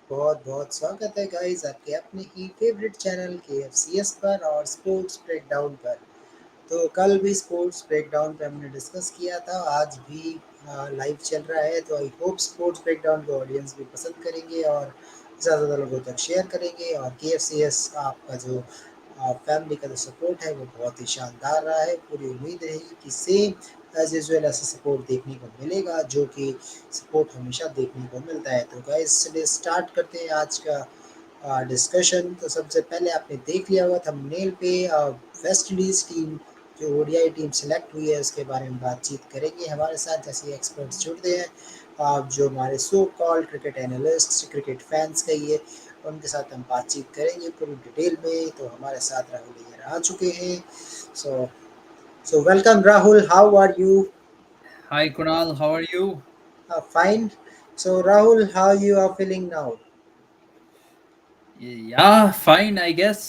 बहुत बहुत स्वागत है गाइस आपके अपने ही फेवरेट चैनल KFCS पर और स्पोर्ट्स ब्रेकडाउन पर। तो कल भी स्पोर्ट्स ब्रेकडाउन पे हमने डिस्कस किया था, आज भी लाइव चल रहा है। तो आई होप स्पोर्ट्स ब्रेकडाउन को ऑडियंस भी पसंद करेंगे और ज़्यादा लोगों तक शेयर करेंगे। और KFCS आपका जो फैमिली का जो सपोर्ट है वो बहुत ही शानदार रहा है। पूरी उम्मीद रहेगी कि सेम एज यूजुअल ऐसा सपोर्ट देखने को मिलेगा, जो कि सपोर्ट हमेशा देखने को मिलता है। तो गाइस चलिए स्टार्ट करते हैं आज का डिस्कशन। तो सबसे पहले आपने देख लिया होगा थंबनेल पे, वेस्ट इंडीज़ टीम जो ओडीआई टीम सेलेक्ट हुई है उसके बारे में बातचीत करेंगे हमारे साथ। जैसे एक्सपर्ट्स जुड़ते हैं, जो हमारे so call cricket analyst, cricket fans कहिए, उनके साथ हम बातचीत करेंगे पूरी डिटेल में। तो हमारे साथ राहुल यार आ चुके हैं। So so welcome Rahul, how are you? Hi Kunal, how are you? Fine. So Rahul, how you are feeling now? Yeah, fine, I guess.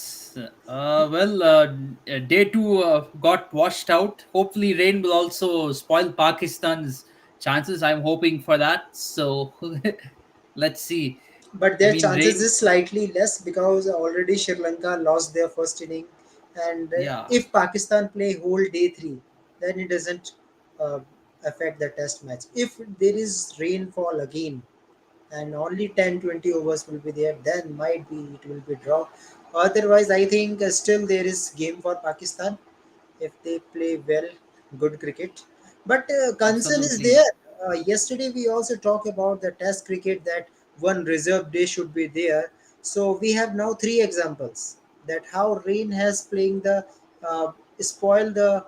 Day two got washed out. Hopefully, rain will also spoil Pakistan's chances. I'm hoping for that. So let's see. But I their mean, chances rain. is slightly less because already Sri Lanka lost their first inning, and Yeah, if Pakistan play whole day three, then it doesn't uh, affect the test match. If there is rainfall again, and only 10-20 overs will be there, then might be it will be draw. Otherwise, I think still there is game for Pakistan if they play well, good cricket. But concern is absolutely. there. Yesterday we also talked about the Test cricket, that one reserve day should be there. So we have now three examples that how rain has playing the spoil the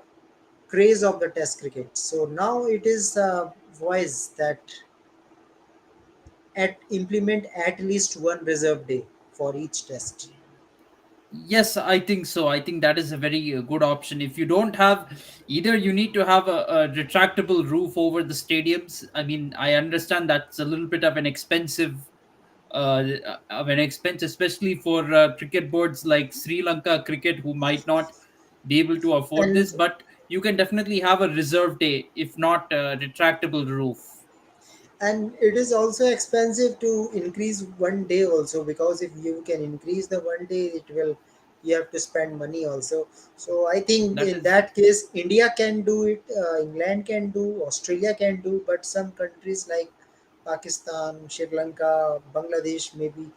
craze of the Test cricket. So now it is wise that at implement at least one reserve day for each test. Yes, I think so. I think that is a very good option. If you don't have either, you need to have a retractable roof over the stadiums. I mean, I understand that's a little bit of an expense, especially for cricket boards like Sri Lanka Cricket, who might not be able to afford And this. But you can definitely have a reserve day, if not a retractable roof. and it is also expensive to increase one day also, because if you can increase the one day, it will, you have to spend money also. So I think That in is that case India can do it, England can do, Australia can do, but some countries like Pakistan, Sri Lanka, Bangladesh maybe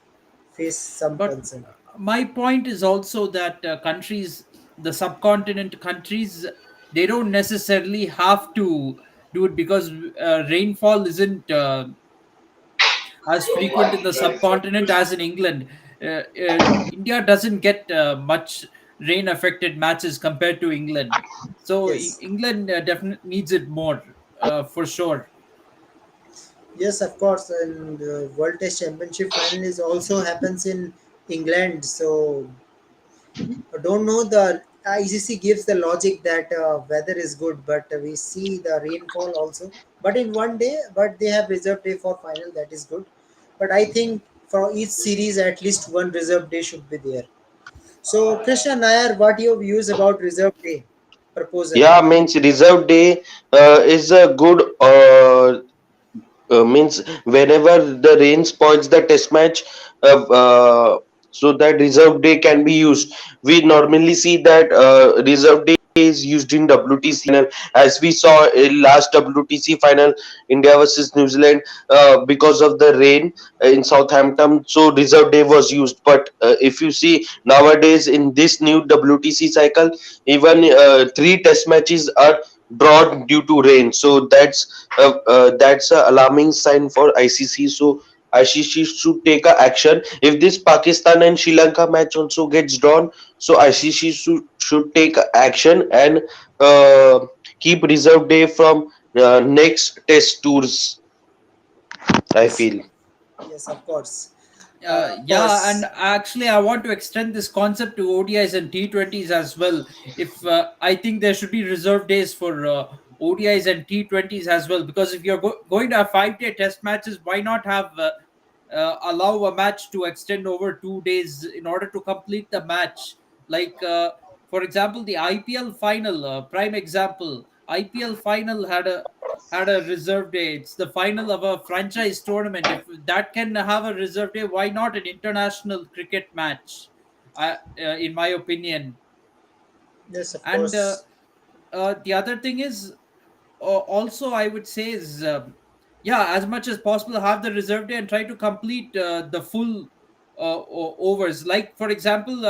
face some But concern. my point is also that countries, the subcontinent countries, they don't necessarily have to do it because rainfall isn't as frequent in the subcontinent as in England. India doesn't get much rain affected matches compared to England. So Yes. England definitely needs it more, for sure. Yes, of course, and World Test Championship final is also happens in England. So I don't know, the ICC gives the logic that weather is good, but we see the rainfall also. But in one day, but they have reserved day for final. That is good. But I think for each series, at least one reserve day should be there. So Krishna Nair, what your views about reserve day proposal? Yeah, means reserve day is a good means whenever the rain spoils the test match, so that reserve day can be used. We normally see that reserve day is used in WTC final, as we saw in last WTC final, India versus New Zealand, because of the rain in Southampton, so reserve day was used. But if you see nowadays in this new WTC cycle, even three test matches are drawn due to rain, so that's a alarming sign for ICC. So ICC should take a action if this Pakistan and Sri Lanka match also gets drawn. So ICC should take a action and uh, keep reserve day from next test tours, I Yes, feel. yes, of course, of Yeah, and course. actually, I want to extend this concept to ODIs and T20s as well. If I think there should be reserve days for ODIs and T20s as well, because if you're going to have 5 day test matches, why not have allow a match to extend over 2 days in order to complete the match? Like, for example, the IPL final, prime example, IPL final had a had a reserve day. It's the final of a franchise tournament. If that can have a reserve day, why not an international cricket match? In my opinion. Yes, of And course. the other thing is, also I would say is, yeah, as much as possible have the reserve day and try to complete the full overs. Like for example,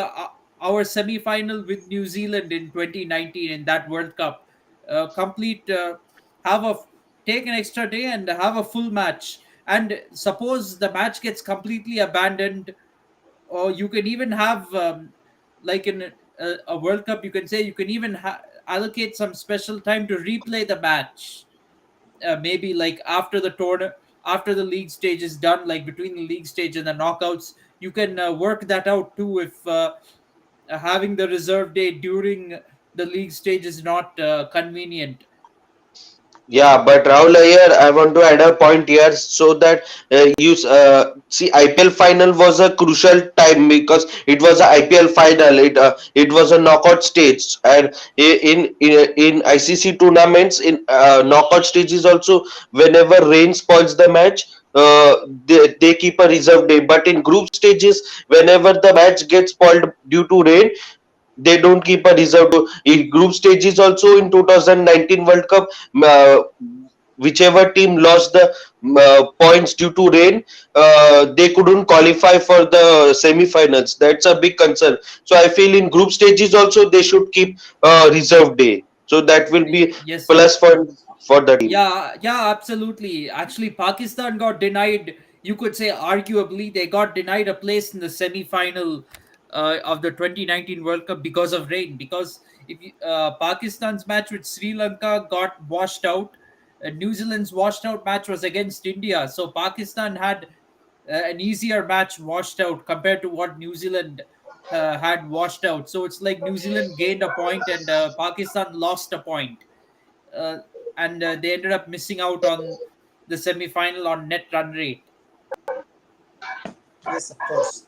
our semi final with New Zealand in 2019 in that World Cup, complete have a take an extra day and have a full match. And suppose the match gets completely abandoned, or you can even have, like in a World Cup, you can say you can even allocate some special time to replay the match. Maybe like after the tournament, after the league stage is done, like between the league stage and the knockouts, you can work that out too. If having the reserve day during the league stage is not convenient. Yeah, but Rahul here, I want to add a point here so that you see IPL final was a crucial time because it was a IPL final. It was a knockout stage, and in ICC tournaments in knockout stages also, whenever rain spoils the match, they keep a reserve day. But in group stages, whenever the match gets spoiled due to rain, they don't keep a reserve in group stages. Also in 2019 World Cup, uh, whichever team lost the points due to rain, they couldn't qualify for the semi-finals. That's a big concern. So I feel in group stages also they should keep reserve day, so that will be Yes. plus point for the team. Yeah, yeah, absolutely. Actually, Pakistan got denied. You could say, arguably, they got denied a place in the semi-final of the 2019 World Cup because of rain. Because if you, Pakistan's match with Sri Lanka got washed out, New Zealand's washed out match was against India. So Pakistan had an easier match washed out compared to what New Zealand had washed out. So it's like New Zealand gained a point and Pakistan lost a point, uh, and they ended up missing out on the semi-final on net run rate. Yes, of course.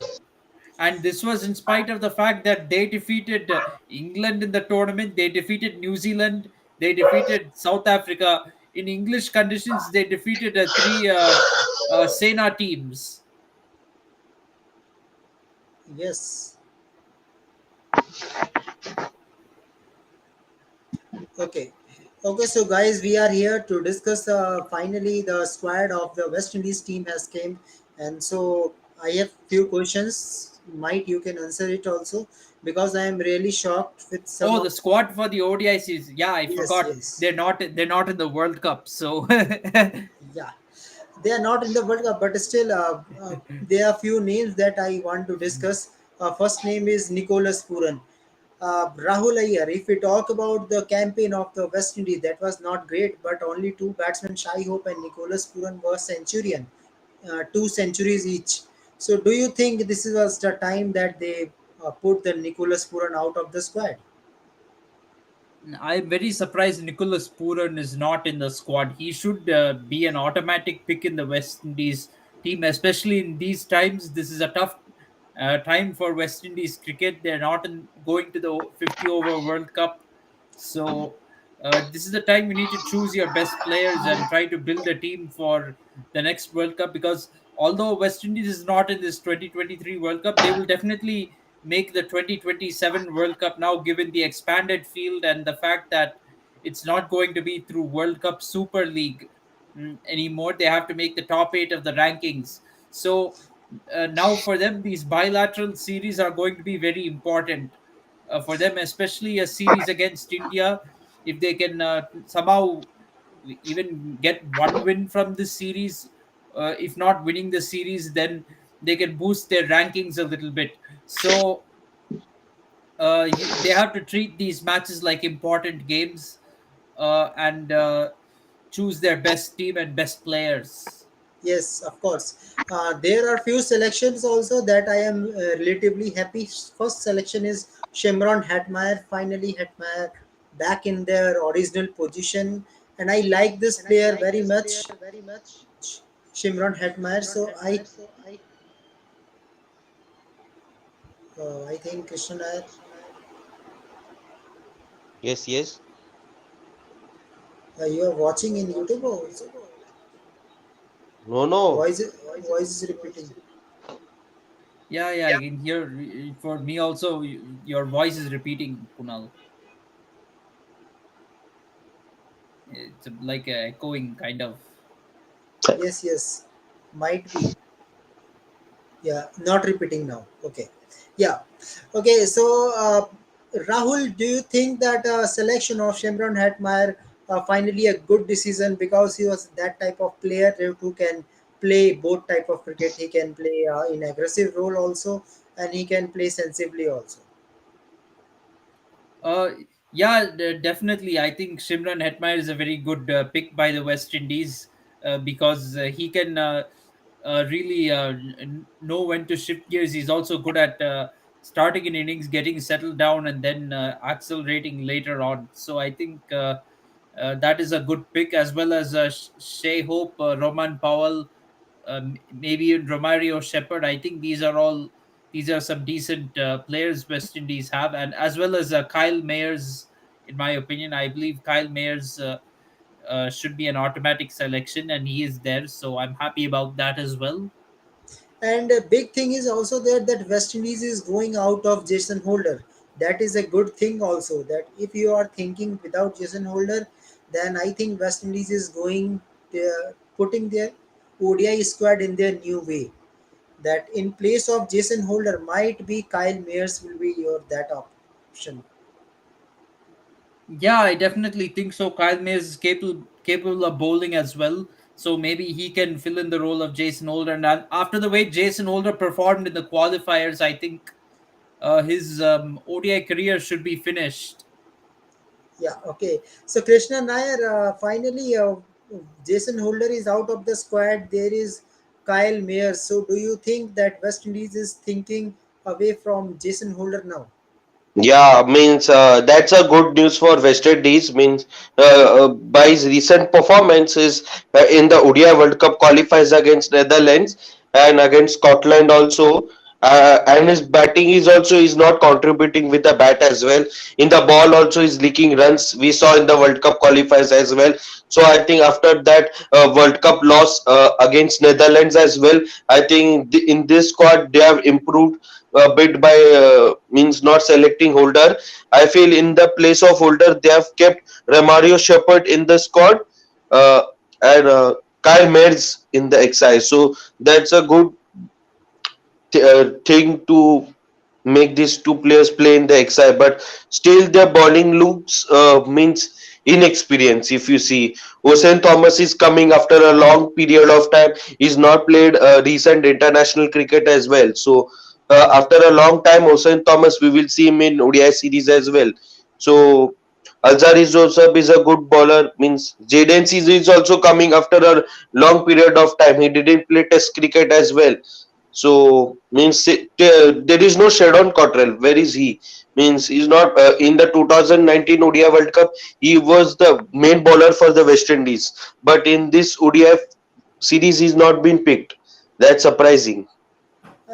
And this was in spite of the fact that they defeated England in the tournament, they defeated New Zealand, they defeated South Africa. In English conditions, they defeated three Sena teams. Yes. Okay. Okay, so guys, we are here to discuss finally the squad of the West Indies team has came, and so I have few questions. Might you can answer it also because I am really shocked with some Oh, of. the squad for the ODI series. Yeah, I Yes, forgot. yes, They're not in the World Cup. So yeah. They are not in the World Cup, but still, there are few names that I want to discuss. First name is Nicholas Puran. Rahul Iyer, if we talk about the campaign of the West Indies, that was not great, but only two batsmen, Shai Hope and Nicholas Puran, were centurion, two centuries each. So, do you think this was the time that they put the Nicholas Puran out of the squad? I'm very surprised Nicholas Puran is not in the squad. He should be an automatic pick in the West Indies team, especially in these times. This is a tough time for West Indies cricket. They're not going to the 50 over World Cup. So, this is the time you need to choose your best players and try to build a team for the next World Cup. Because although West Indies is not in this 2023 World Cup, they will definitely make the 2027 World Cup now, given the expanded field and the fact that it's not going to be through World Cup Super League anymore. They have to make the top eight of the rankings. So now for them, these bilateral series are going to be very important for them, especially a series against India. If they can somehow even get one win from this series, if not winning the series, then they can boost their rankings a little bit. So they have to treat these matches like important games, and choose their best team and best players. Yes, of course. There are few selections also that I am relatively happy. First selection is Shimron Hetmeyer. Finally, Hetmeyer back in their original position, and I like this player very much, Shimron Hetmeyer. So I think Krishna Nair. Yes, yes. You are watching in YouTube also. No, no. Voice voice is repeating. Yeah, yeah, I can hear. For me also, your voice is repeating, Kunal. It's like a echoing kind of. Yes, yes, might be. Yeah, not repeating now. Okay. Yeah. Okay. So, Rahul, do you think that selection of Shimron Hetmeyer finally a good decision because he was that type of player who can play both type of cricket. He can play in aggressive role also, and he can play sensibly also. Uh, yeah, definitely. I think Shimran Hetmeyer is a very good pick by the West Indies because he can really know when to shift gears. He's also good at starting an innings, getting settled down, and then accelerating later on. So I think that is a good pick, as well as Shea Hope, Roman Powell, maybe even Romario Shepherd. I think these are some decent players West Indies have, and as well as Kyle Mayers. In my opinion, I believe Kyle Mayers should be an automatic selection, and he is there. So I'm happy about that as well. And a big thing is also there that West Indies is going out of Jason Holder. That is a good thing also. That if you are thinking without Jason Holder, then I think West Indies is going putting their ODI squad in their new way. That in place of Jason Holder might be Kyle Mayers will be your that option. Yeah, I definitely think so. Kyle Mayers is capable of bowling as well. So maybe he can fill in the role of Jason Holder. And after the way Jason Holder performed in the qualifiers, I think his ODI career should be finished. Yeah, okay. So Krishna Nair, finally, Jason Holder is out of the squad. There is Kyle Mayers. So do you think that West Indies is thinking away from Jason Holder now? Yeah, means that's a good news for West Indies. Means by his recent performances in the ODI World Cup qualifiers against Netherlands and against Scotland also, and his batting is also is not contributing with the bat as well. In the ball also is leaking runs. We saw in the World Cup qualifiers as well. So I think after that World Cup loss against Netherlands as well, I think in this squad they have improved a bit by means not selecting Holder. I feel in the place of Holder they have kept Romario Shepherd in the squad uh, and Kyle Mayers in the exercise. So that's a good thing to make these two players play in the XI, but still their bowling looks means inexperience. If you see, Hossein Thomas is coming after a long period of time. He's not played recent international cricket as well. So after a long time, Hossein Thomas, we will see him in ODI series as well. So Alzari Joseph is a good bowler. Means Jaden Seas is also coming after a long period of time. He didn't play Test cricket as well. So means there is no Shadon Cottrell. Where is he? Means he's not in the 2019 ODI World Cup. He was the main bowler for the West Indies, but in this ODI series, he's not been picked. That's surprising.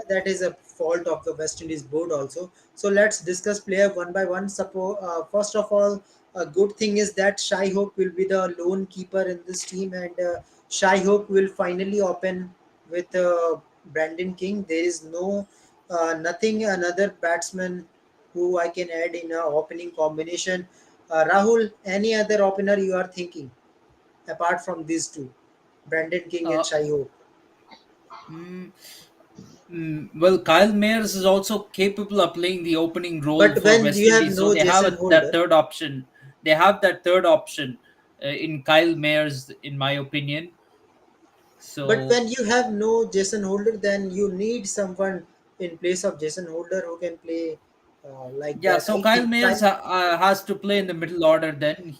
That is a fault of the West Indies board also. So let's discuss player one by one. First of all, a good thing is that Shai Hope will be the lone keeper in this team, and Shai Hope will finally open with Brandon King. There is no nothing another batsman who I can add in a opening combination. Rahul, any other opener you are thinking apart from these two, Brandon King and Uh, Shai Hope? mm, well, Kyle Mayers is also capable of playing the opening role But for when West you have Indies, so no they have Jason that Holder, third option. They have that third option in Kyle Mayers, in my opinion. but So when you have no Jason Holder, then you need someone in place of Jason Holder who can play like yeah, that. so I Kyle think Mayers has to play in the middle order. Then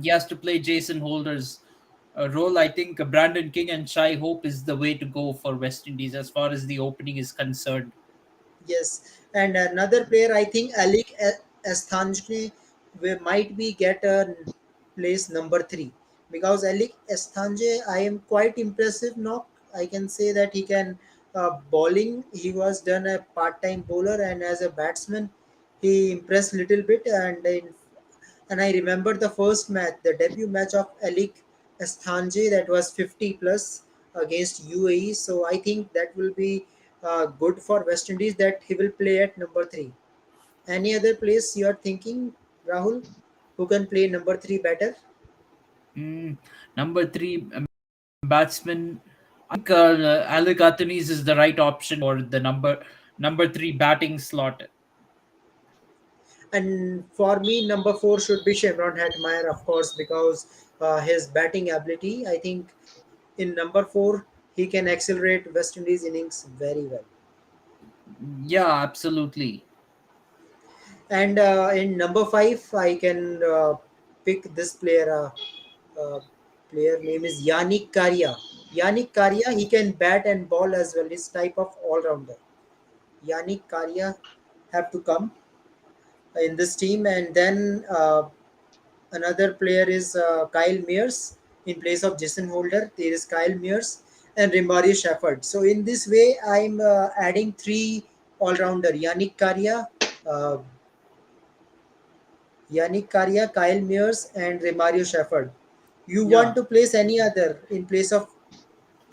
he has to play Jason Holder's role. I think Brandon King and Shai Hope is the way to go for West Indies as far as the opening is concerned. yes, and another player, I think Alec Estanjne might be get a place number three because Alec Estanjne, I am quite impressive now. I can say that he can bowling. He was done a part-time bowler and as a batsman, he impressed little bit. And in And I remember the first match, the debut match of Alik Estanje, that was 50 plus against UAE. So I think that will be good for West Indies that he will play at number three. Any other place you are thinking, Rahul, who can play number three better? Number three batsman. I think Alec Athens is the right option for the number three batting slot. And for me, number four should be Chevron Hetmeyer, of course, because his batting ability. I think in number four, he can accelerate West Indies innings very well. Yeah, absolutely. And in number five, I can pick this player. Player name is Yannick Karia. Yannick Karia, he can bat and ball as well. He's type of all rounder. Yannick Karia have to come in this team, and then another player is Kyle Mears in place of Jason Holder. There is Kyle Mears and Rimario Shepherd. So in this way, I'm adding three all-rounder: uh, Yannick Karia, Kyle Mears, and Rimario Shepherd. You want Yeah. to place any other in place of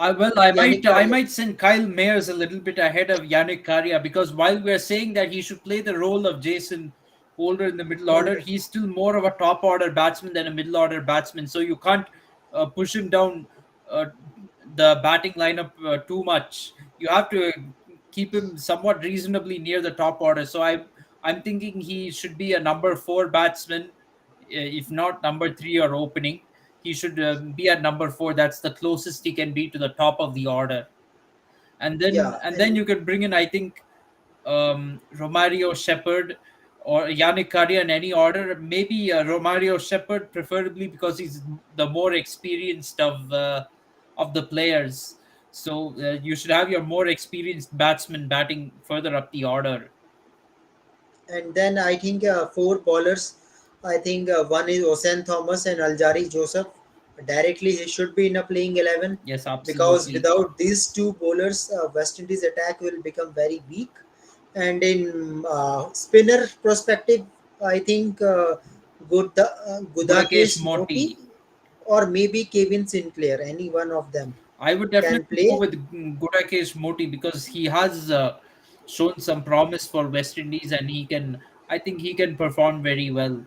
I Yannick might I Karia? might send Kyle Mayers a little bit ahead of Yannick Karia, because while we're saying that he should play the role of Jason Holder in the middle order, Holder. he's still more of a top order batsman than a middle order batsman. So you can't push him down uh, the batting lineup too much. You have to keep him somewhat reasonably near the top order. So I'm thinking he should be a number four batsman, if not number three or opening. He should be at number four. That's the closest he can be to the top of the order. Yeah, And then and you can bring in, I think, Romario Shepherd or Yannick Cardia in any order. Maybe Romario Shepherd, preferably because he's the more experienced of the players. So you should have your more experienced batsman batting further up the order. then I think four bowlers. I think one is Osen Thomas and Aljari Joseph. Directly, he should be in a playing 11 Yes, because absolutely. without these two bowlers, West Indies attack will become very weak. And in spinner perspective, I think Gudakesh Gudakesh Moti Moti. or maybe Kevin Sinclair, any one of them I would can definitely go play. with Gudakesh Moti, because he has shown some promise for West Indies, and I think he can perform very well.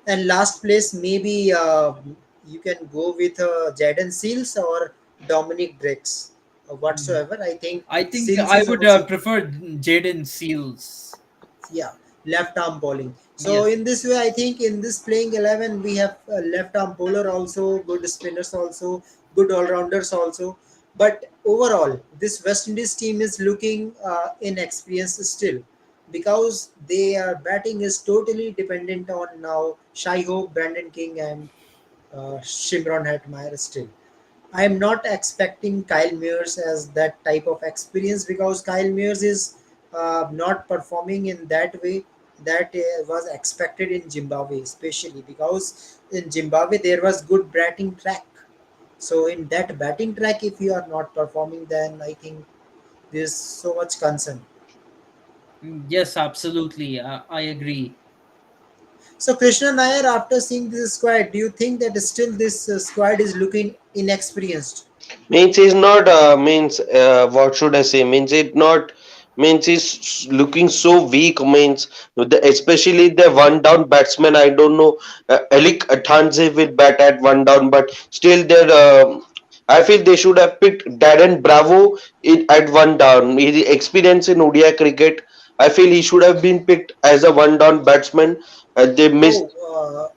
And last place, maybe you can go with Jaden Seals or Dominic Drakes, Mm. whatsoever. I think I think Seals I is would also, prefer Jaden Seals. yeah, left arm bowling. So Yes. in this way, I think in this playing 11, we have left arm bowler also, good spinners also, good all rounders also. But overall, this West Indies team is looking inexperienced still because their batting is totally dependent on now Shai Hope, Brandon King, and Shimron Hetmeyer still. I am not expecting Kyle Mears as that type of experience because Kyle Mears is not performing in that way that was expected in Zimbabwe, especially because in Zimbabwe there was good batting track. So in that batting track, if you are not performing, then I think there's so much concern. Yes, absolutely. I agree. So Krishna Nair, after seeing this squad, do you think that still this squad is looking inexperienced? Means is not means what should I say? Means it not means is looking so weak. Means especially the one down batsman. I don't know. Elik Atanze will bat at one down, but still there. I feel they should have picked Darren Bravo at one down. His experience in ODI cricket, I feel he should have been picked as a one down batsman. They missed. Oh,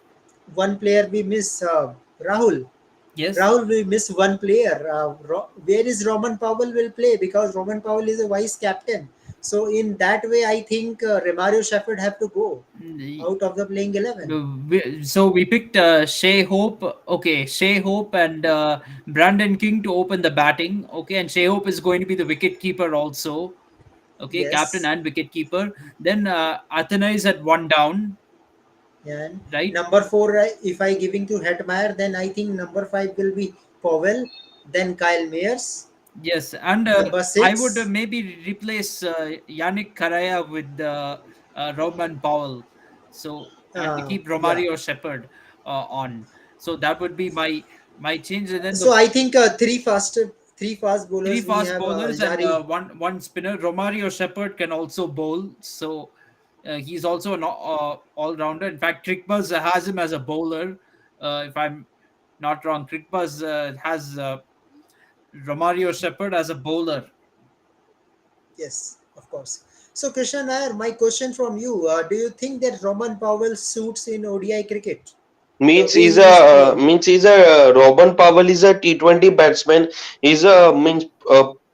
one player we miss, Rahul. Yes. Rahul, we miss one player. Where is Roman Powell will play because Roman Powell is a vice captain. So in that way, I think Remario Shepherd have to go Mm, out of the playing 11. So we picked Shea Hope. Okay, Shea Hope and Brandon King to open the batting. Okay, and Shea Hope is going to be the wicket keeper also. Okay, captain Yes, and wicket keeper. Then Athena is at one down, and right? number four, if I giving to Hetmeyer, then I think number five will be Powell, then Kyle Mayers, Yes, and number I would six. maybe replace Yannick Karaya with Roman Powell. So. and to keep Yeah. Romario Shepherd on. So that would be my change. And then So the I think three fast three bowlers we fast have bowlers and Aljari. one spinner. Romario Shepherd can also bowl, so he's also an all rounder. In fact, Crickbuzz has him as a bowler. If I'm not wrong, Crickbuzz has Romario Shepherd as a bowler. Yes, of course. So Krishna Nair, my question from you: do you think that Roman Powell suits in ODI cricket? The Means way he's he is a playing. means he's a Robin Powell is a T20 batsman. He's a means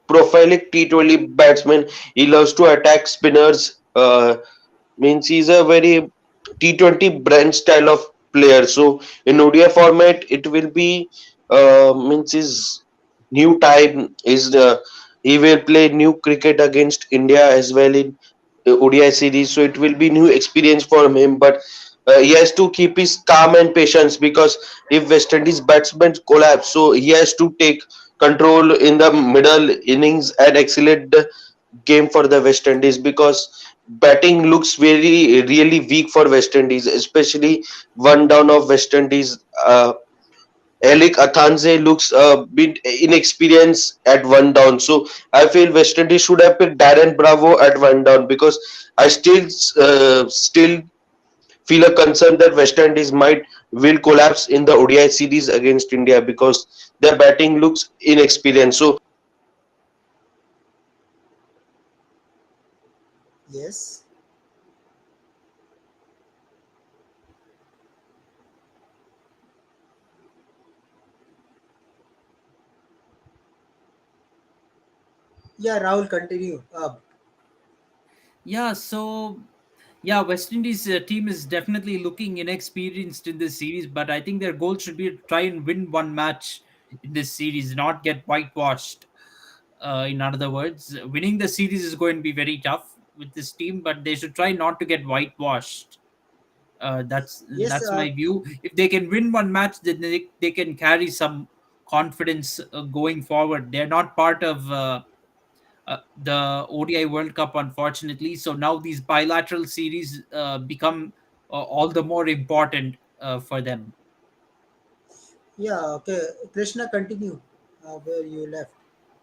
prophylactic T20 batsman. He loves to attack spinners. Means he's a very T20 brand style of player. So in ODI format, it will be means his new time is he will play new cricket against India as well in ODI series. So it will be new experience for him. But he has to keep his calm and patience because if West Indies batsmen collapse, so he has to take control in the middle innings and accelerate the game for the West Indies because batting looks very really weak for West Indies, especially one down of West Indies. Elik Athanze looks a bit inexperienced at one down, so I feel West Indies should have picked Darren Bravo at one down because I still feel a concern that West Indies might will collapse in the ODI series against India because their batting looks inexperienced. So Yes. Yeah, Rahul, continue. Yeah, so yeah, West Indies team is definitely looking inexperienced in this series, but I think their goal should be to try and win one match in this series, not get whitewashed. In other words, winning the series is going to be very tough with this team, but they should try not to get whitewashed. Yes. That's my view. If they can win one match, then they can carry some confidence going forward. They're not part of the ODI World Cup, unfortunately. So now these bilateral series become all the more important for them. Yeah. Okay. Krishna, continue where you left.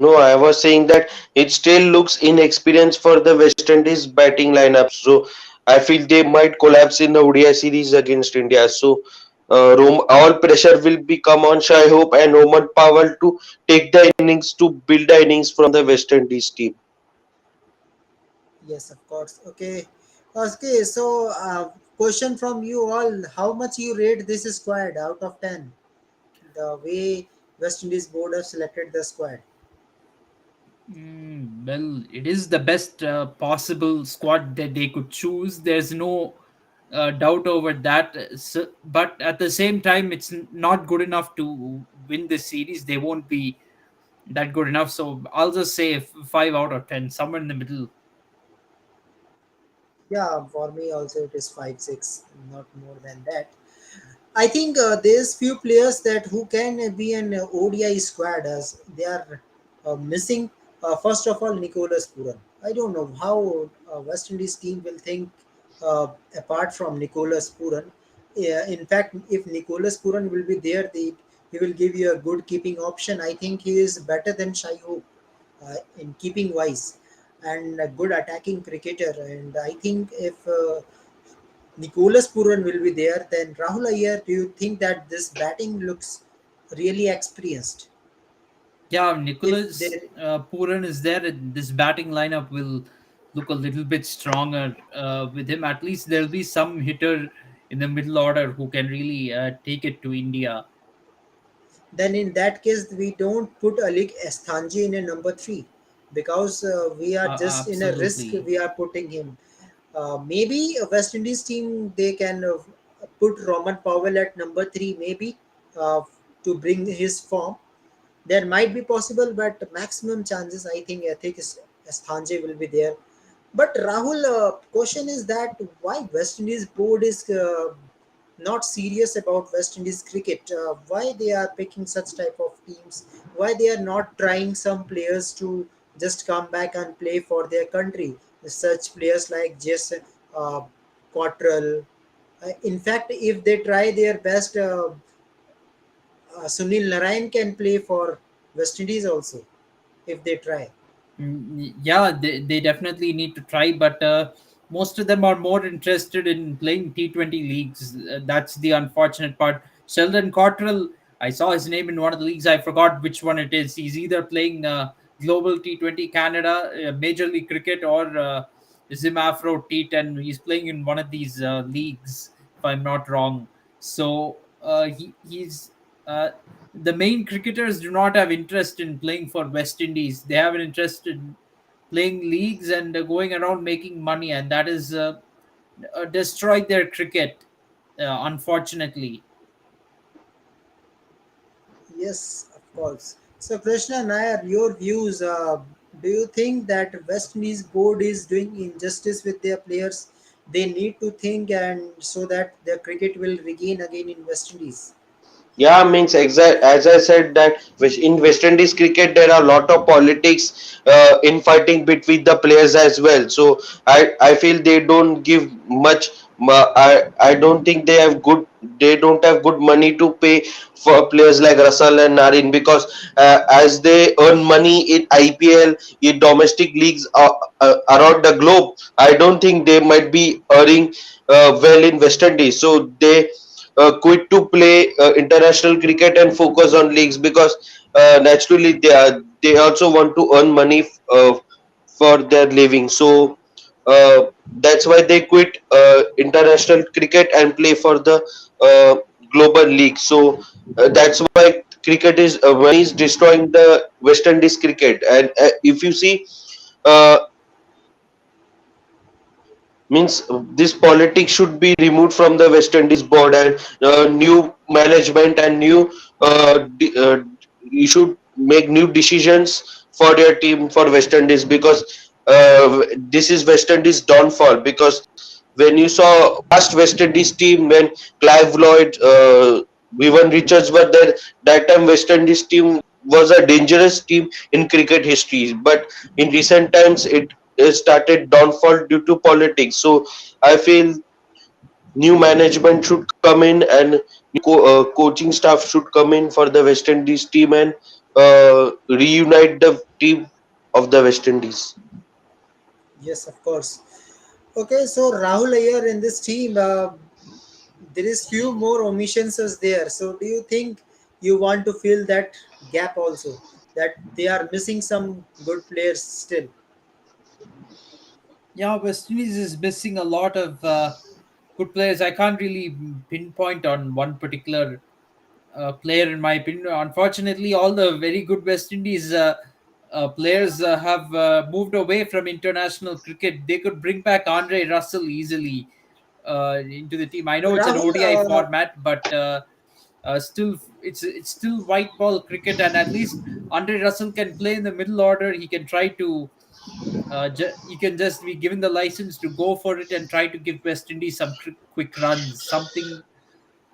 no, I was saying that it still looks inexperienced for the West Indies batting lineup. So I feel they might collapse in the ODI series against India. So all pressure will become on Shai Hope and Roman Powell to take the innings to build the innings from the West Indies team. Yes, of course. Okay. Okay. So, question from you all: how much you rate this squad out of 10? The way West Indies board have selected the squad. Well, it is the best possible squad that they could choose. There's no doubt over that. So, but at the same time, it's not good enough to win this series. They won't be that good enough. So I'll just say 5 out of 10, somewhere in the middle. Yeah, for me also it is 5 6, not more than that. I think there's few players that who can be an ODI squad as they are missing. First of all, Nicholas Puran. I don't know how West Indies team will think apart from Nicholas Puran. Yeah, in fact, if Nicholas Puran will be there, he will give you a good keeping option. I think he is better than Shai Hope in keeping wise and a good attacking cricketer. And I think if Nicholas Puran will be there, then Rahul Iyer, do you think that this batting looks really experienced? Yeah, If Nicholas there, Puran is there, and this batting lineup will look a little bit stronger with him. At least there'll be some hitter in the middle order who can really take it to India. then in that case we don't put Alik Esthanji in a number three because we are just in a risk Absolutely. we are putting him. Maybe a West Indies team they can put Roman Powell at number three maybe uh, to bring his form. There might be possible, but maximum chances I think is Esthanji will be there. But Rahul, question is that why West Indies board is not serious about West Indies cricket? Why they are picking such type of teams? Why they are not trying some players to just come back and play for their country? Such players like Jason uh, Cottrell In fact, if they try their best, Sunil Narayan can play for West Indies also if they try. Yeah, they definitely need to try, but most of them are more interested in playing T20 leagues. That's the unfortunate part. Sheldon Cottrell, I saw his name in one of the leagues. I forgot which one it is. He's either playing Global T20 Canada, Major League Cricket, or Zim Afro T10. He's playing in one of these leagues, if I'm not wrong. So he's. The main cricketers do not have interest in playing for West Indies. They have an interest in playing leagues and going around making money, and that is destroyed their cricket, unfortunately. Yes, of course. So, Krishna Nair, your views. Do you think that West Indies board is doing injustice with their players? They need to think and so that the cricket will regain again in West Indies. Yeah, means exact as I said that in West Indies cricket there are a lot of politics in fighting between the players as well. So I feel they don't give much. I don't think they don't have good money to pay for players like Russell and Narin, because as they earn money in IPL, in domestic leagues around the globe, I don't think they might be earning well in West Indies. So they quit to play international cricket and focus on leagues, because naturally they also want to earn money for their living. So that's why they quit international cricket and play for the uh, global league. So that's why cricket is money is destroying the West Indies cricket. And if you see, uh, means this politics should be removed from the West Indies board, and new management and new you should make new decisions for your team for West Indies, because this is West Indies downfall. Because when you saw past West Indies team, when Clive Lloyd, Vivian Richards were there, that time West Indies team was a dangerous team in cricket history. But in recent times, it started downfall due to politics. So I feel new management should come in, and coaching staff should come in for the West Indies team, and reunite the team of the West Indies. Yes, of course. Okay, so Rahul Ayer in this team, there is few more omissions as there. So, do you think you want to fill that gap also? That they are missing some good players still. Yeah, West Indies is missing a lot of good players. I can't really pinpoint on one particular player, in my opinion. Unfortunately, all the very good West Indies players have moved away from international cricket. They could bring back Andre Russell easily into the team. I know it's an Rahul, ODI format, but still, it's still white ball cricket, and at least Andre Russell can play in the middle order. He can try to. He can just be given the license to go for it and try to give West Indies some quick runs, something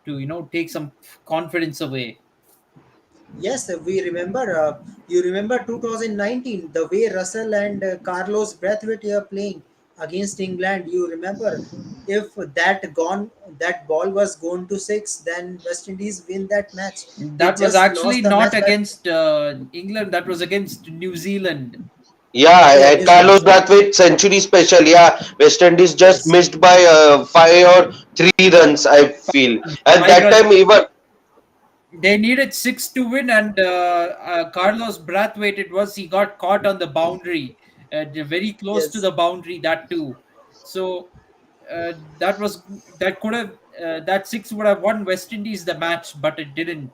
to take some confidence away. yes, we remember. You remember 2019, the way Russell and Carlos Brathwaite are playing against England. You remember, if that ball was gone to six, then West Indies win that match. They That was just actually lost the not match by against England. That was against New Zealand. Yeah, okay and New Zealand. Carlos Sorry. Brathwaite century special. Yeah, West Indies just Yes, missed by 5 or 3 runs, I feel. And Five that runs. time even They needed six to win, and Carlos Brathwaite, it was, he got caught on the boundary, very close to yes, the boundary. That too. So that was that could have that six would have won West Indies the match, but it didn't.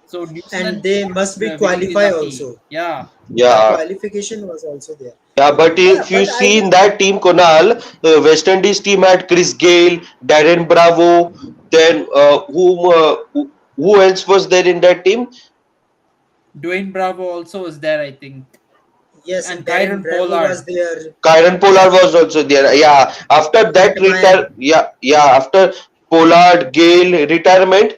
So New and Zealand they must be got very qualify lucky. also. Yeah. The yeah. qualification was also there. Yeah, but Yeah, if you but I see in will. that team, Kunal, the West Indies team had Chris Gale, Darren Bravo, then who else was there in that team? Dwayne Bravo also was there, I think, Yes, and Darren Kyron Bravo was Pollard. there. Kyron Pollard Yes, was also there. Yeah, after that Antman. after Pollard, Gale retirement,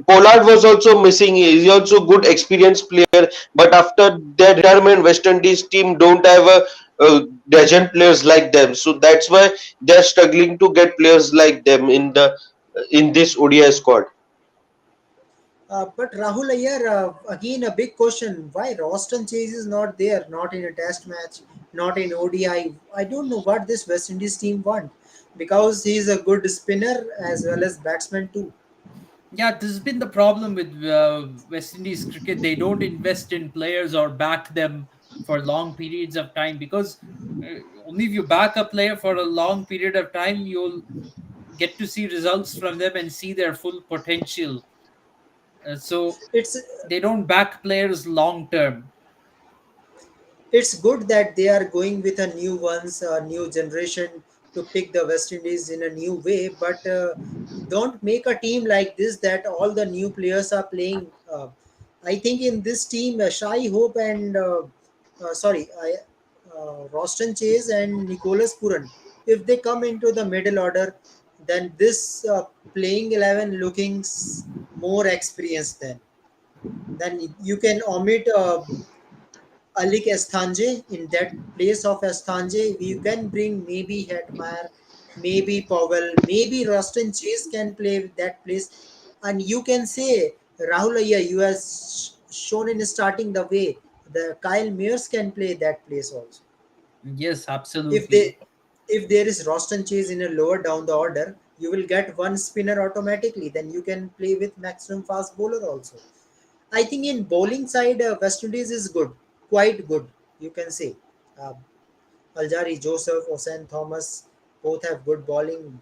Pollard was also missing. He's also good experienced player, but after their retirement, West Indies team don't have a dozen players like them. So that's why they're struggling to get players like them in the. in this ODI squad. But Rahul Ayyar, again a big question: why Roston Chase is not there? Not in a Test match, not in ODI. I don't know what this West Indies team want, because he is a good spinner as well as batsman too. Yeah, this has been the problem with West Indies cricket. They don't invest in players or back them for long periods of time, because uh, only if you back a player for a long period of time, you'll get to see results from them and see their full potential. So It's they don't back players long term. it's good that they are going with a new ones, a new generation to pick the West Indies in a new way. But don't make a team like this that all the new players are playing. I think in this team, Shai Hope and Roston Chase and Nicholas Puran, if they come into the middle order, then this playing 11 looking more experienced than. Then you can omit Alik Estanje in that place of Estanje. You can bring maybe Hetmeyer, maybe Powell, maybe Rustin Chase can play that place. And you can say, Rahul Ayya, you have shown in starting the way. The Kyle Mears can play that place also. Yes, If absolutely. they if there is Roston Chase in a lower down the order, you will get one spinner automatically. Then you can play with maximum fast bowler also. I think in bowling side, West Indies is good, quite good. You can say uh, Aljari Joseph, Hossein Thomas, both have good bowling.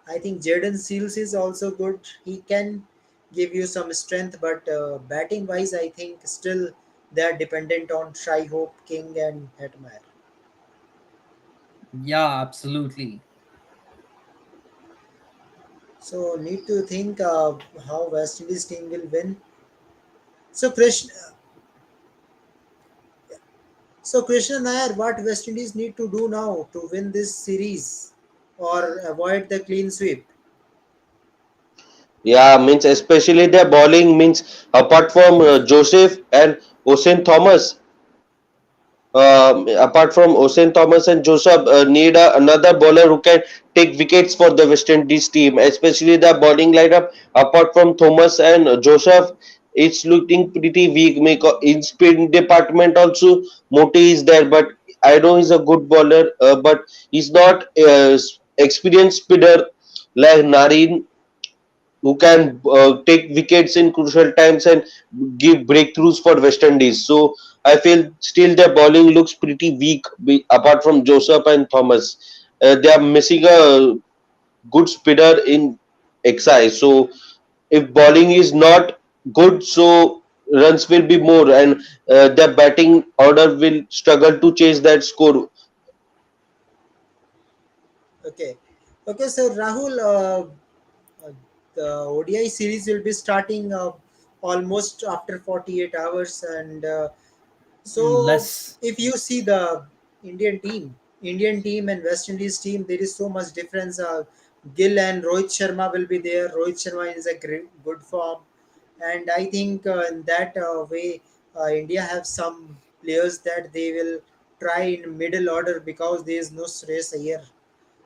I think Jaden Seals is also good. He can give you some strength, but batting wise, I think still they are dependent on Shai Hope, King, and Hetmeyer. Yeah, absolutely. So need to think how West Indies team will win. So Krishna Nair, what West Indies need to do now to win this series or avoid the clean sweep? Yeah, means especially their bowling means apart from Joseph and Hossein Thomas, apart from Hossein Thomas and Joseph, need another bowler who can take wickets for the West Indies team, especially the bowling lineup. Apart from Thomas and Joseph, it's looking pretty weak. In spin department also, Moti is there, but I know he's a good bowler, but he's not experienced spinner like Nareen, who can take wickets in crucial times and give breakthroughs for West Indies. So I feel still their bowling looks pretty weak, apart from Joseph and Thomas. They are missing a good spinner in XI. So if bowling is not good, so runs will be more, and their batting order will struggle to chase that score. Okay. Okay, so Rahul, uh, the ODI series will be starting almost after 48 hours. And so Less. if you see the Indian team, Indian team and West Indies team, there is so much difference. Gill and Rohit Sharma will be there. Rohit Sharma is a great, good form. And I think in that way, India have some players that they will try in middle order because there is no Suresh Iyer.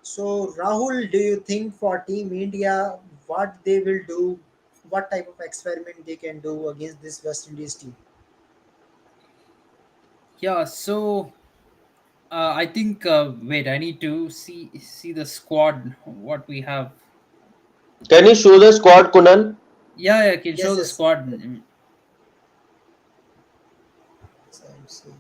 So, Rahul, do you think for Team India, what they will do, what type of experiment they can do against this West Indies team? Yeah, so I think wait, I need to see the squad what we have. Can you show the squad, Kunal? Yeah, yeah, I can show Yes, the yes. squad. So I'm seeing.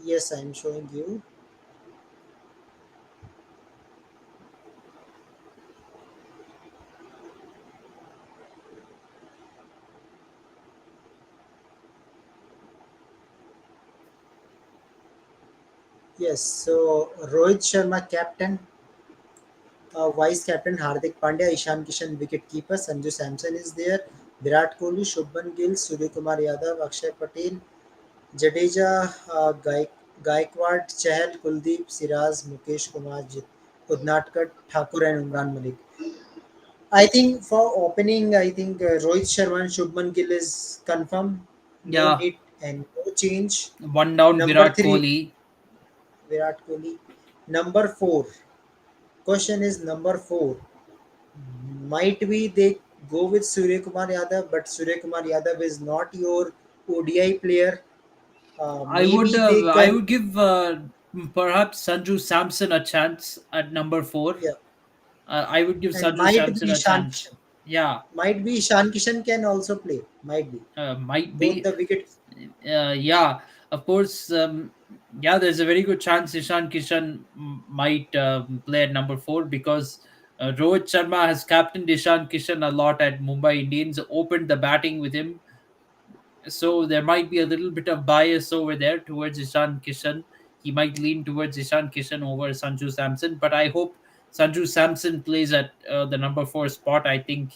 Yes, I'm showing you. Yes, so Rohit Sharma captain, vice captain Hardik Pandya, Ishan Kishan wicket keeper, Sanju Samson is there, Virat Kohli, Shubman Gill, Surya Kumar Yadav, Akshay Patel, Jadeja, Gaikwad, Chahal, Kuldeep, Siraj, Mukesh Kumar, Udnatkar, Thakur, and Umran Malik. I think for opening, I think Rohit Sharma and Shubman Gill is confirmed. No Yeah, need and no change. one down Number Virat three, Kohli. Virat Kohli. Number four. Question is number four. Might be they go with Surya Kumar Yadav, but Surya Kumar Yadav is not your ODI player. Maybe they I can. would give perhaps Sanju Samson a chance at number four. Yeah, I would give and Sanju might Samson be a Shan chance. Kishan. Yeah, Might be Shan Kishan can also play. Might be might both be. the wicket. Yeah, of course. Yeah, there's a very good chance Ishan Kishan might play at number four because Rohit Sharma has captained Ishan Kishan a lot at Mumbai Indians, opened the batting with him, so there might be a little bit of bias over there towards Ishan Kishan. He might lean towards Ishan Kishan over Sanju Samson, but I hope Sanju Samson plays at the number four spot. I think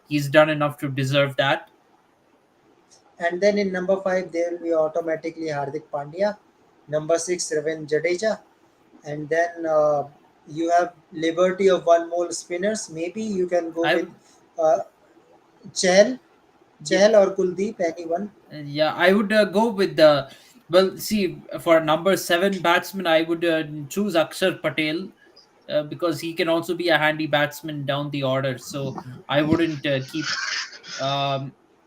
he's done enough to deserve that. And then in number five, there will be automatically Hardik Pandya. Number six, Ravind Jadeja. And then you have liberty of one more spinners. Maybe you can go I with would, uh, Chahal, yeah, Chahal or Kuldeep, anyone. yeah, I would go with the. Well, see, for number seven batsman, I would choose Akshar Patel because he can also be a handy batsman down the order. So I wouldn't keep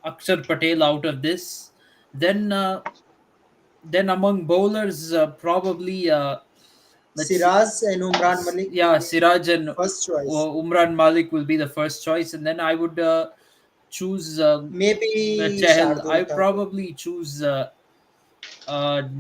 Akshar Patel out of this. Then then among bowlers, probably let's see, Siraj and Umran Malik will yeah, be Siraj and first choice. Umran Malik will be the first choice, and then I would choose Maybe Chahal. I Shardul would Thakur. probably choose uh, Chahal,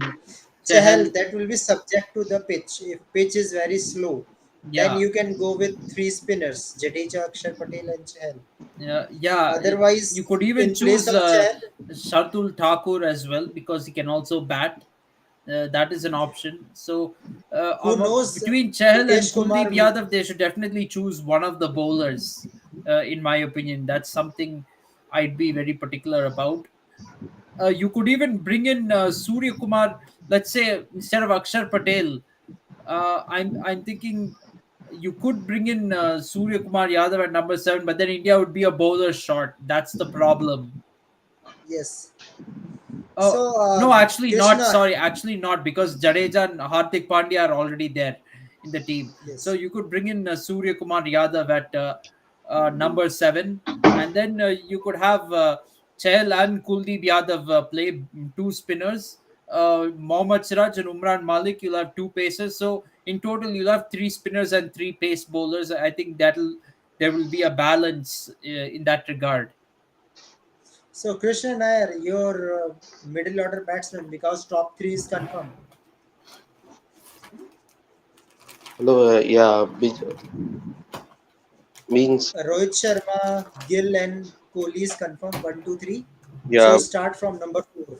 Chahal. that will be subject to the pitch. If pitch is very slow, then Yeah, you can go with three spinners, Jadeja, Akshar Patel, and Chahal. yeah, yeah. You Otherwise, could even in place choose of Chahal, Shardul Thakur as well because he can also bat. That is an option. So, who knows, between Chahal and Mukesh Kumar Kuldeep will. Yadav, they should definitely choose one of the bowlers. In my opinion, that's something I'd be very particular about. You could even bring in Surya Kumar. Let's say instead of Akshar Patel, I'm thinking you could bring in Surya Kumar Yadav at number seven, but then India would be a bowler short. That's the problem. Yes. Oh So, no, actually not. Krishna, Sorry, actually not because Jadeja and Hardik Pandya are already there in the team. So yes. you could bring in Surya Kumar Yadav at number seven, and then you could have Chahal and Kuldeep Yadav play two spinners. Mohammad Siraj and Umran Malik, you'll have two pacers. So in total, you'll have three spinners and three pace bowlers. I think that'll there will be a balance in that regard. So, Krishna Nair, your middle order batsman because top three is confirmed. Hello, yeah, means Rohit Sharma, Gill, and Kohli is confirmed 1, 2, 3. So, yeah, start from number four.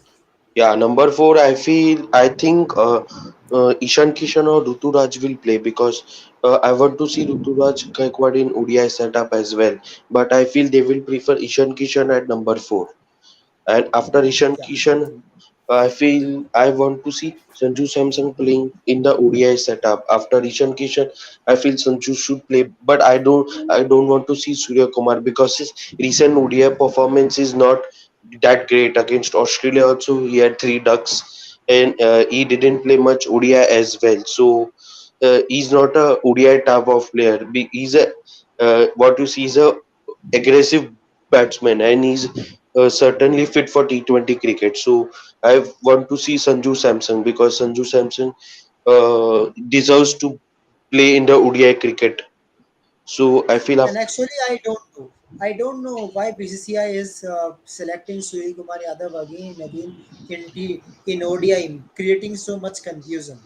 yeah. Number four, I think Ishan Kishan or Ruturaj will play because I want to see Ruturaj Gaikwad in ODI setup as well. But I feel they will prefer Ishan Kishan at number four. And after Ishan Yeah. Kishan, I feel I want to see Sanju Samson playing in the ODI setup. After Ishan Kishan, I feel Sanju should play, but I don't want to see Surya Kumar because his recent ODI performance is not that great. Against Australia also he had three ducks and he didn't play much ODI as well. So he's not a ODI type of player. He's a what you see is a aggressive batsman and he's certainly fit for T20 cricket. So I want to see Sanju Samson because Sanju Samson deserves to play in the ODI cricket. So I feel And after, actually, I don't know. I don't know why BCCI is selecting Surya Kumar Yadav again and again in ODI, creating so much confusion.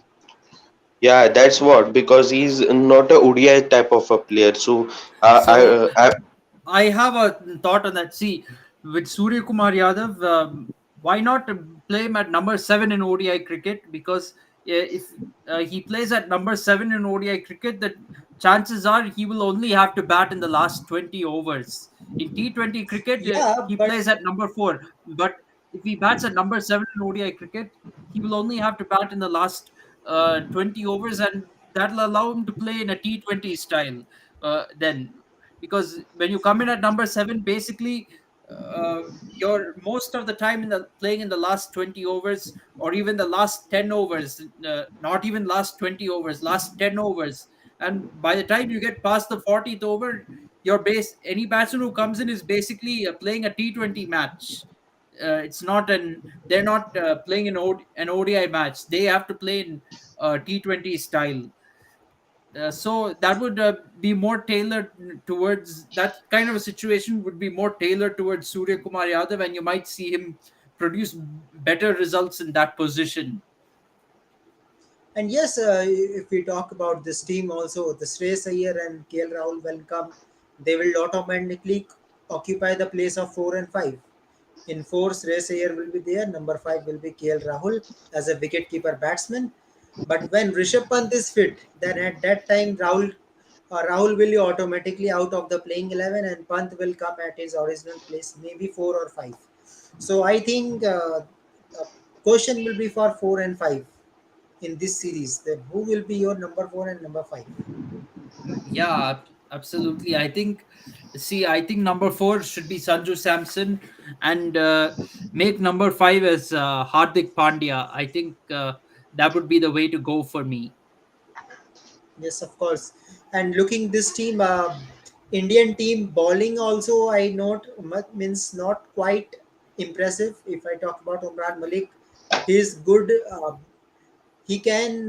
yeah, that's what because he's not a ODI type of a player. So So I I have a thought on that. See, with Surya Kumar Yadav, why not play him at number seven in ODI cricket? Because if he plays at number seven in ODI cricket, the chances are he will only have to bat in the last 20 overs. In T20 cricket, Yeah, he but plays at number four. But if he bats at number 7 in ODI cricket, he will only have to bat in the last 20 overs, and that'll allow him to play in a T20 style. Then, because when you come in at number 7, basically, uh, you're most of the time in the playing in the last 20 overs, or even the last 10 overs, not even last 20 overs, last 10 overs. And by the time you get past the 40th over, your base any batsman who comes in is basically playing a T20 match. It's not an They're not playing an ODI match. They have to play in T20 style. So that would be more tailored towards that kind of a situation. Would be more tailored towards Surya Kumar Yadav, and you might see him produce better results in that position. And yes, if we talk about this team also, the Shreyas Iyer and KL Rahul will come. They will automatically occupy the place of 4 and 5. In 4, Shreyas Iyer will be there. Number 5 will be KL Rahul as a wicket-keeper batsman. But when Rishabh Pant is fit, then at that time Rahul will be automatically out of the playing 11 and Pant will come at his original place, maybe 4 or 5. So I think the question will be for 4 and 5 in this series. Then who will be your number 4 and number 5? Yeah, absolutely. I think number 4 should be Sanju Samson, and make number 5 as Hardik Pandya. I think that would be the way to go for me. Yes, of course. And looking this team, Indian team bowling also I note means not quite impressive. If I talk about Umran Malik, he is good. He can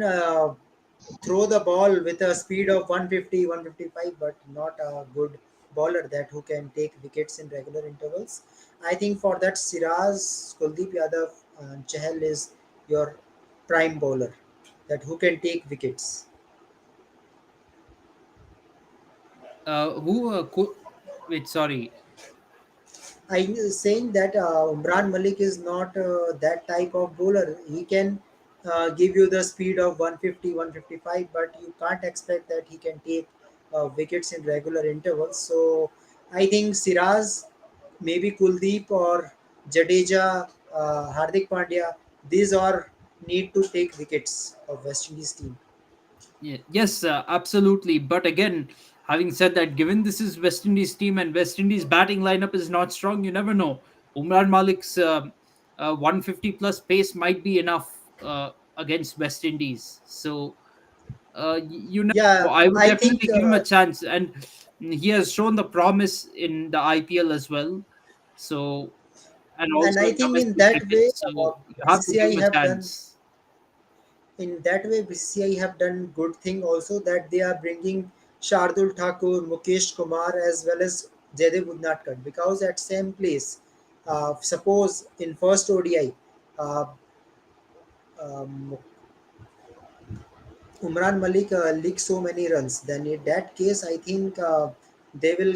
throw the ball with a speed of 150, 155, but not a good bowler that who can take wickets in regular intervals. I think for that Siraj, Kuldeep Yadav, and Chahal is your prime bowler that who can take wickets. Who wait, sorry. I'm saying that Umran Malik is not that type of bowler. He can give you the speed of 150, 155, but you can't expect that he can take wickets in regular intervals. So I think Siraj, maybe Kuldeep or Jadeja, Hardik Pandya, these are need to take wickets of West Indies team. Yes, absolutely. But again, having said that, given this is West Indies team and West Indies batting lineup is not strong, you never know. Umran Malik's 150 plus pace might be enough against West Indies. So you never know. Yeah, I would I think, definitely give him a chance, and he has shown the promise in the IPL as well. So, and and also I in think in domestic that cricket. way, So you have to give BCCI him a have done chance. in that way BCCI have done good thing also that they are bringing Shardul Thakur, Mukesh Kumar as well as Jaidev Udnatkar because at same place, suppose in first ODI, uh, um, Umran Malik leaked so many runs, then in that case I think they will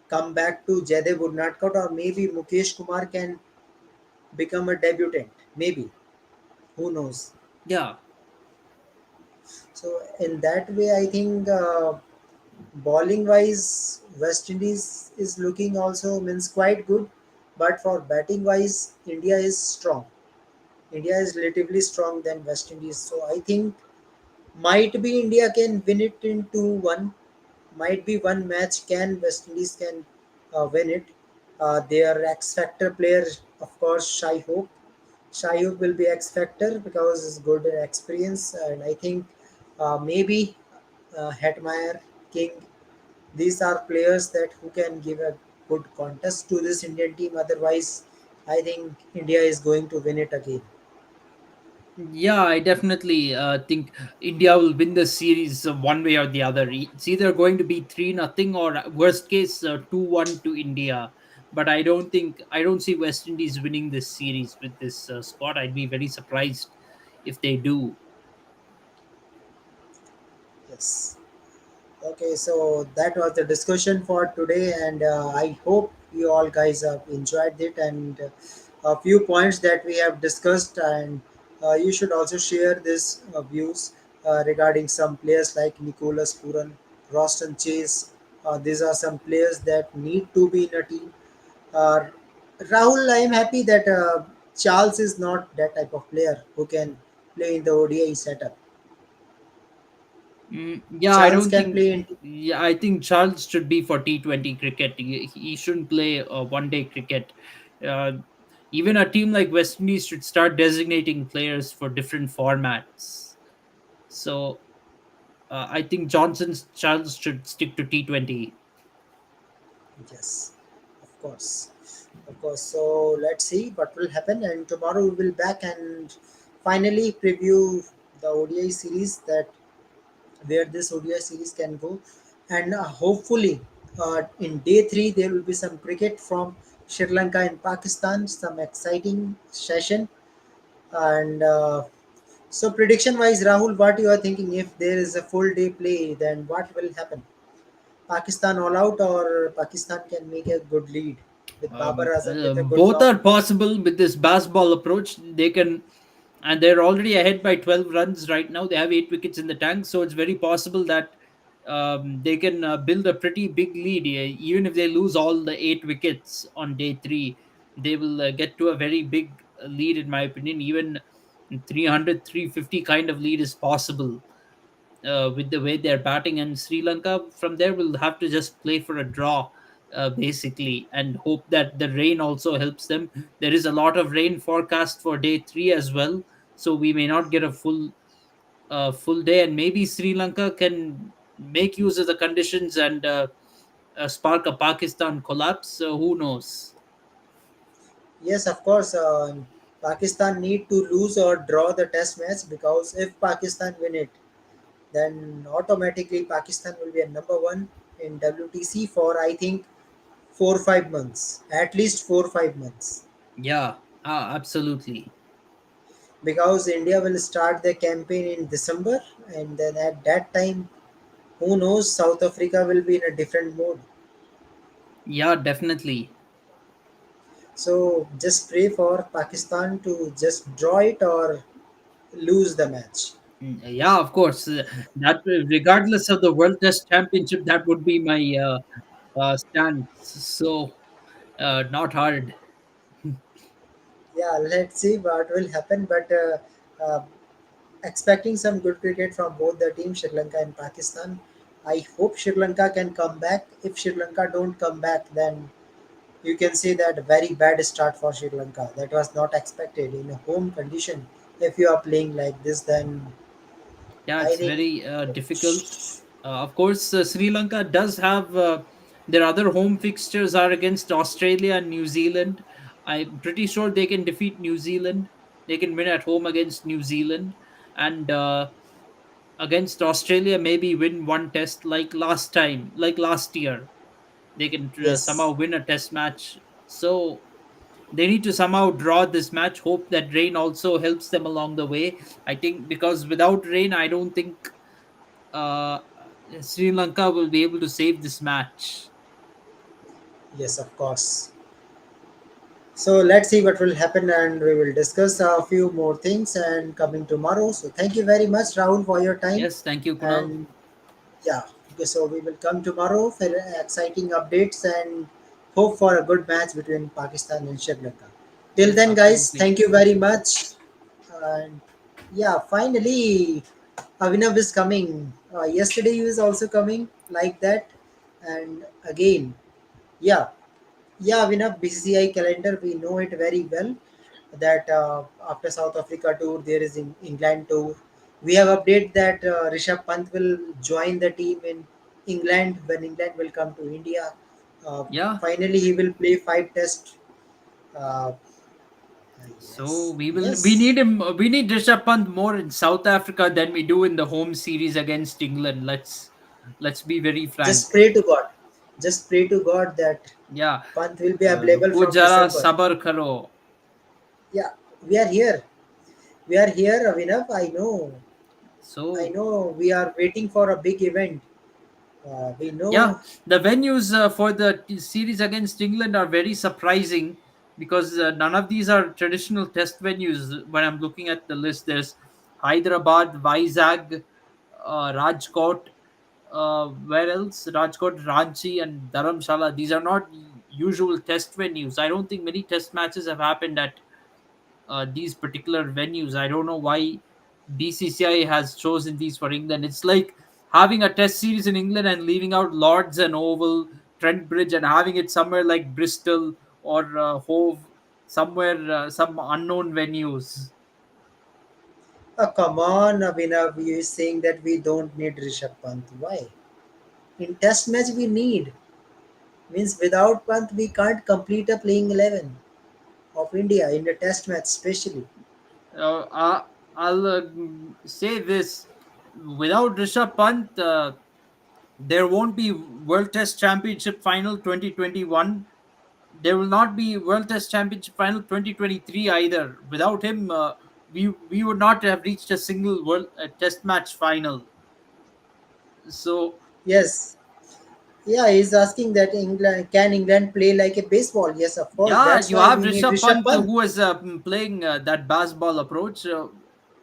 come back to Jaidev Udnatkar or maybe Mukesh Kumar can become a debutant, maybe, who knows. Yeah. So in that way, I think bowling wise, West Indies is looking also means quite good, but for batting wise, India is strong. India is relatively strong than West Indies. So I think might be India can win it in 2-1. Might be one match can West Indies can win it. Their X Factor player, of course, Shai Hope. Shai Hope will be X Factor because he's good experience, and I think maybe Hetmeyer, King. These are players that who can give a good contest to this Indian team. Otherwise, I think India is going to win it again. Yeah, I definitely think India will win the series one way or the other. It's either going to be 3-0 or worst case 2-1 to India. But I don't see West Indies winning this series with this squad. I'd be very surprised if they do. Yes. Okay, so that was the discussion for today, and I hope you all guys have enjoyed it and a few points that we have discussed. And you should also share these views regarding some players like Nicholas Puran, Roston Chase. These are some players that need to be in a team. Uh, Rahul, I am happy that Charles is not that type of player who can play in the ODI setup. Yeah, I Charles don't can think. play in. Yeah, I think Charles should be for T20 cricket. He shouldn't play one day cricket. Uh, Even a team like West Indies should start designating players for different formats. So I think Johnson's Charles should stick to T20. Yes, of course, of course. So let's see what will happen, and tomorrow we will back and finally preview the ODI series, that where this ODI series can go, and hopefully in day three there will be some cricket from Sri Lanka and Pakistan, some exciting session, and so prediction wise, Rahul, what you are thinking? If there is a full day play, then what will happen? Pakistan all out, or Pakistan can make a good lead with Babar Azam with a good Both form? are possible with this baseball approach. They can, and they're already ahead by 12 runs right now. They have 8 wickets in the tank, so it's very possible that they can build a pretty big lead. Even if they lose all the 8 wickets on day three, they will get to a very big lead, in my opinion. Even 300, 350 kind of lead is possible with the way they're batting. And Sri Lanka from there will have to just play for a draw, basically, and hope that the rain also helps them. There is a lot of rain forecast for day three as well, so we may not get a full day, and maybe Sri Lanka can make use of the conditions and spark a Pakistan collapse. So who knows? Yes, of course. Pakistan need to lose or draw the test match, because if Pakistan win it, then automatically Pakistan will be a number one in WTC for, I think, 4 or 5 months, at least 4 or 5 months, Yeah, absolutely. because India will start the campaign in December, and then at that time, who knows, South Africa will be in a different mode. Yeah, definitely. So just pray for Pakistan to just draw it or lose the match. Yeah, of course. That regardless of the World Test Championship, that would be my stance. So not hard. Yeah, let's see what will happen. But expecting some good cricket from both the teams, Sri Lanka and Pakistan. I hope Sri Lanka can come back. If Sri Lanka don't come back, then you can say that very bad start for Sri Lanka. That was not expected in a home condition. If you are playing like this, then Yeah, I it's think very difficult. Of course, Sri Lanka does have their other home fixtures are against Australia and New Zealand. I'm pretty sure they can defeat New Zealand. They can win at home against New Zealand, and against Australia maybe win one test like last time, like last year. They can yes, somehow win a test match. So they need to somehow draw this match. Hope that rain also helps them along the way. I think because without rain, I don't think uh, Sri Lanka will be able to save this match. yes, of course. So let's see what will happen, and we will discuss a few more things and coming tomorrow. So thank you very much, Rahul, for your time. Yes, thank you, Kunal. And yeah, okay, so we will come tomorrow for exciting updates and hope for a good match between Pakistan and Sri Lanka. Till Yes, then, guys, absolutely. thank you very much. And yeah, finally, Avinav is coming. Yesterday, he was also coming like that. And again, yeah, yeah, Avinav, BCCI calendar, we know it very well, that after South Africa tour, there is in England tour. We have update that Rishabh Pant will join the team in England when England will come to India. Uh, Yeah. Finally, he will play 5 tests. Uh, So yes, we yes. need him. We need Rishabh Pant more in South Africa than we do in the home series against England. Let's be very Just frank. pray to God. Just pray to God that Yeah. Pant will be available Wo from jara December. sabar karo. Yeah, we are here. We are here, Avinav. I know. I So know. We are waiting for a big event. We yeah, know. the venues for the series against England are very surprising because none of these are traditional test venues. When I'm looking at the list, there's Hyderabad, Vizag, Rajkot. Where else? Rajkot, Ranchi, and Dharamshala. These are not usual test venues. I don't think many test matches have happened at these particular venues. I don't know why BCCI has chosen these for England. It's like having a test series in England and leaving out Lords and Oval, Trent Bridge, and having it somewhere like Bristol or Hove, somewhere some unknown venues. Come on, Abhinav, you is saying that we don't need Rishabh Pant. Why? In test match we need. Means without Pant we can't complete a playing 11 of India in the test match especially. Uh, uh, I'll say this: without Rishabh Pant, there won't be World Test Championship Final 2021. There will not be World Test Championship Final 2023 either. Without him, we would not have reached a single World Test match final. So Yes. Yeah, he's asking that England can England play like a baseball? Yes, of course. yeah, That's you why have we need Rishabh Rishabh Pant Pant. who is playing that baseball approach.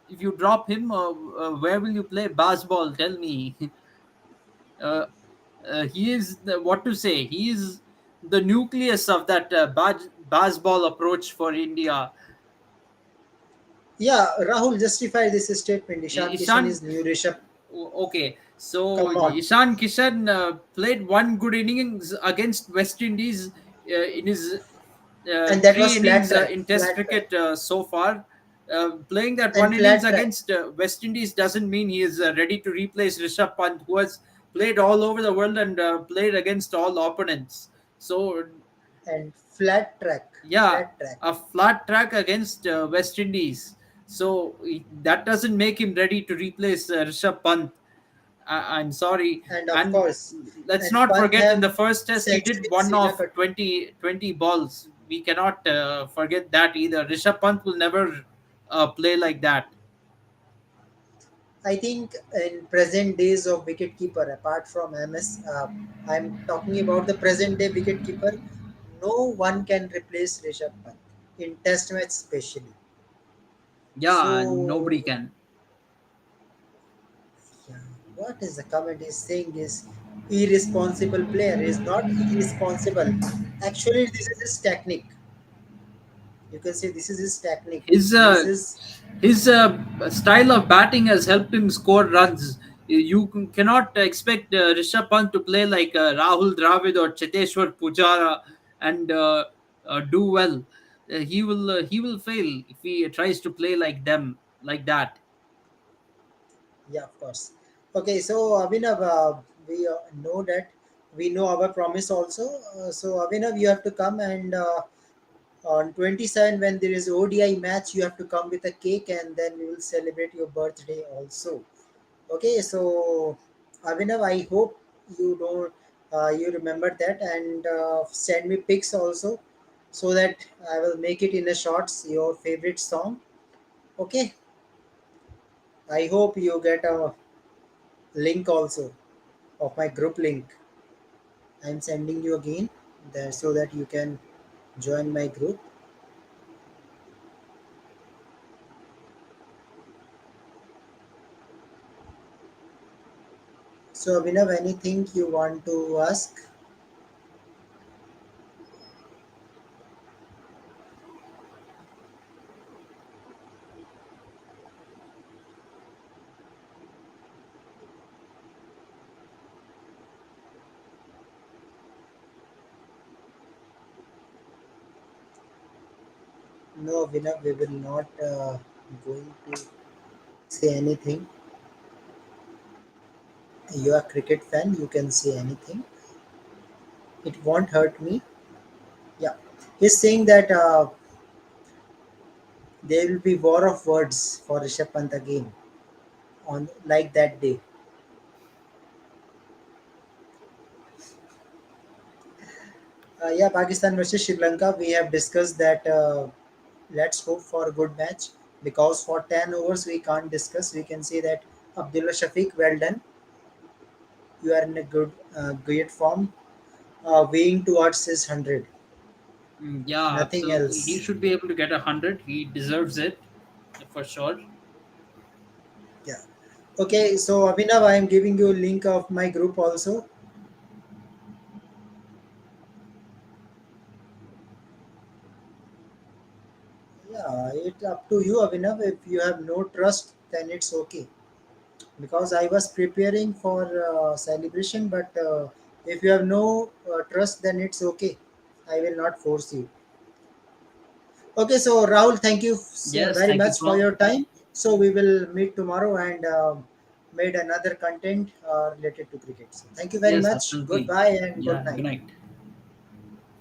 If you drop him, where will you play baseball? Tell me. uh, he is what to say. He is the nucleus of that baseball approach for India. Yeah, Rahul, justify this statement. Ishan Kishan Ishan, is new Rishabh. okay, so Come on. Ishan Kishan played one good innings against West Indies in his And that three was flat innings track. in Test Flat track. cricket so far. Playing that one And innings flat track. against West Indies doesn't mean he is ready to replace Rishabh Pant, who has played all over the world and played against all opponents. So, And flat track. yeah, Flat track. a flat track against West Indies. So that doesn't make him ready to replace Rishabh Pant. I'm sorry. And of And course. let's And not Pant forget in have the first test, he did centuries one in a of cut. 20 balls. We cannot forget that either. Rishabh Pant will never play like that. I think in present days of wicketkeeper, apart from MS, I'm talking about the present day wicketkeeper. No one can replace Rishabh Pant in Test match, especially. Yeah, So, nobody can. yeah, what is the comment is saying is irresponsible player is not irresponsible. Actually, this is his technique. You can say this is his technique. His This is style of batting has helped him score runs. You cannot expect Rishabh Pant to play like Rahul Dravid or Cheteshwar Pujara and do well. He will fail if he tries to play like them like that. yeah, of course. Okay, so Abhinav, we know that we know our promise also. So Abhinav, you have to come and on 27 when there is ODI match, you have to come with a cake and then we will celebrate your birthday also. Okay, so Abhinav, I hope you don't you remember that and send me pics also so that I will make it in the shorts your favorite song. Okay, I hope you get a link also of my group link. I'm sending you again there so that you can join my group. So Abhinav, anything you want to ask? No, Abhinav, we will not going to say anything. You are a cricket fan, you can say anything. It won't hurt me. Yeah. He's saying that there will be war of words for Rishabh Pant again on like that day. Yeah, Pakistan versus Sri Lanka. We have discussed that. Let's hope for a good match because for 10 overs we can't discuss. We can say that Abdullah Shafiq, well done. You are in a great form. Weighing towards his 100. Yeah, Nothing absolutely. He else. should be able to get 100. He deserves it for sure. Yeah. Okay, so Abhinav, I am giving you a link of my group also. Yeah, it's up to you, Avinav. If you have no trust, then it's okay. Because I was preparing for celebration, but if you have no trust, then it's okay. I will not force you. Okay, so Rahul, thank you Yes, very thank you, much for Paul. your time. So we will meet tomorrow and made another content related to cricket. So thank you very Yes, much. absolutely. Goodbye and good Yeah, good night. night.